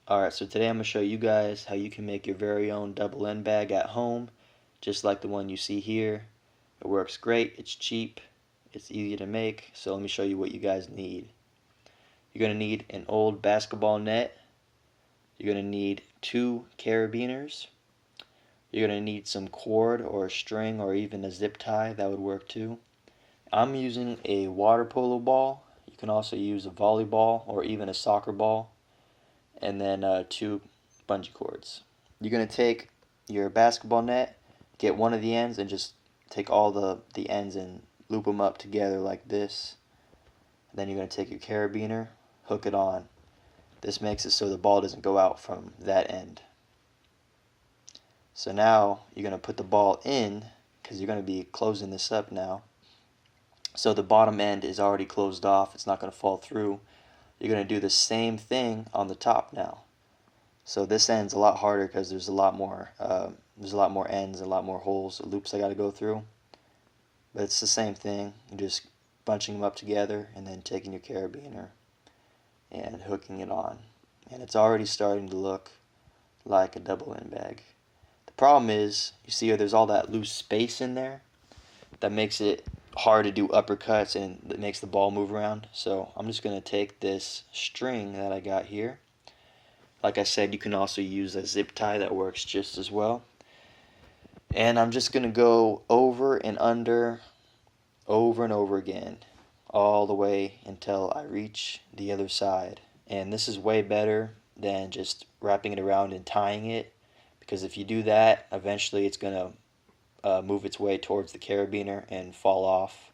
Alright, so today I'm going to show you guys how you can make your very own double end bag at home, just like the one you see here. It works great, it's cheap, it's easy to make, so let me show you what you guys need. You're going to need an old basketball net, you're going to need 2 carabiners, you're going to need some cord or a string or even a zip tie, that would work too. I'm using a water polo ball, you can also use a volleyball or even a soccer ball, and then 2 bungee cords. You're going to take your basketball net, get one of the ends, and just take all the ends and loop them up together like this. And then you're going to take your carabiner, hook it on. This makes it so the ball doesn't go out from that end. So now you're going to put the ball in, because you're going to be closing this up now. So the bottom end is already closed off, it's not going to fall through. You're going to do the same thing on the top now. So this end's a lot harder because there's a lot more ends, a lot more holes, loops I got to go through. But it's the same thing. You're just bunching them up together and then taking your carabiner and hooking it on. And it's already starting to look like a double end bag. The problem is, you see there's all that loose space in there that makes it hard to do uppercuts and that makes the ball move around. So I'm just going to take this string that I got here. Like I said, you can also use a zip tie, that works just as well. And I'm just going to go over and under, over and over again, all the way until I reach the other side. And this is way better than just wrapping it around and tying it, because if you do that, eventually it's going to move its way towards the carabiner and fall off.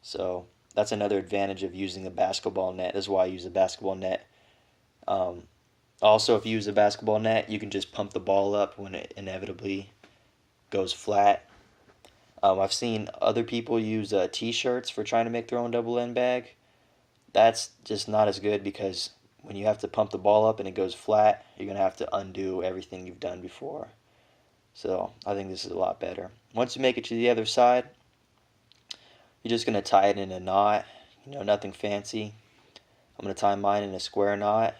So that's another advantage of using a basketball net. This is why I use a basketball net. Also, if you use a basketball net, you can just pump the ball up when it inevitably goes flat. I've seen other people use t-shirts for trying to make their own double end bag. That's just not as good, because when you have to pump the ball up and it goes flat, you're going to have to undo everything you've done before. So I think this is a lot better. Once you make it to the other side, you're just going to tie it in a knot. Nothing fancy. I'm going to tie mine in a square knot,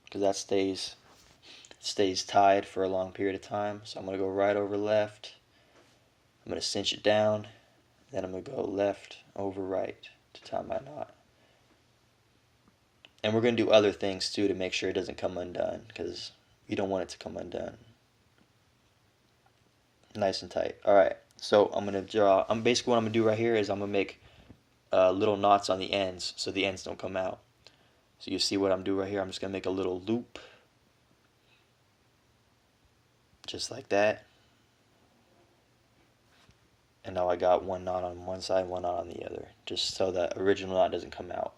because that stays tied for a long period of time. So I'm going to go right over left. I'm going to cinch it down. Then I'm going to go left over right to tie my knot. And we're going to do other things too to make sure it doesn't come undone, because you don't want it to come undone. Nice and tight. Alright, so I'm going to draw. Basically what I'm going to do right here is I'm going to make little knots on the ends so the ends don't come out. So you see what I'm doing right here. I'm just going to make a little loop, just like that. And now I got one knot on one side, one knot on the other, just so that original knot doesn't come out.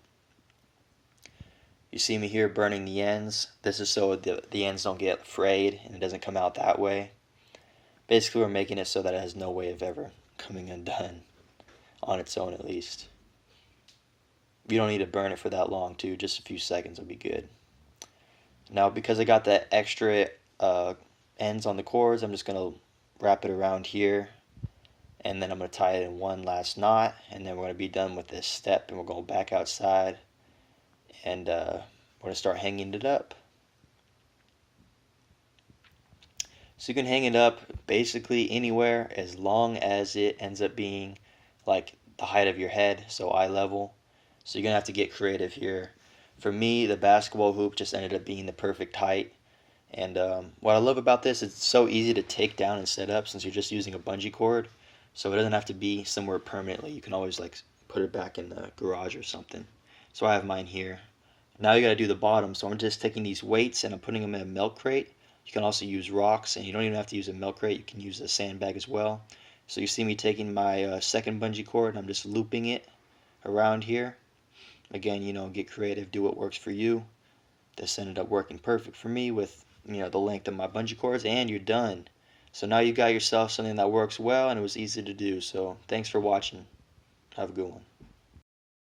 You see me here burning the ends. This is so the ends don't get frayed and it doesn't come out that way. Basically we're making it so that it has no way of ever coming undone, on its own at least. You don't need to burn it for that long too, just a few seconds will be good. Now because I got that extra ends on the cords, I'm just going to wrap it around here, and then I'm going to tie it in one last knot, and then we're going to be done with this step, and we're going back outside, and we're going to start hanging it up. So you can hang it up basically anywhere as long as it ends up being like the height of your head, so eye level. So you're going to have to get creative here. For me, the basketball hoop just ended up being the perfect height. And what I love about this, it's so easy to take down and set up since you're just using a bungee cord. So it doesn't have to be somewhere permanently. You can always like put it back in the garage or something. So I have mine here. Now you got to do the bottom. So I'm just taking these weights and I'm putting them in a milk crate. You can also use rocks, and you don't even have to use a milk crate. You can use a sandbag as well. So you see me taking my second bungee cord and I'm just looping it around here. Again, get creative, do what works for you. This ended up working perfect for me with, the length of my bungee cords, and you're done. So now you got yourself something that works well and it was easy to do. So thanks for watching. Have a good one.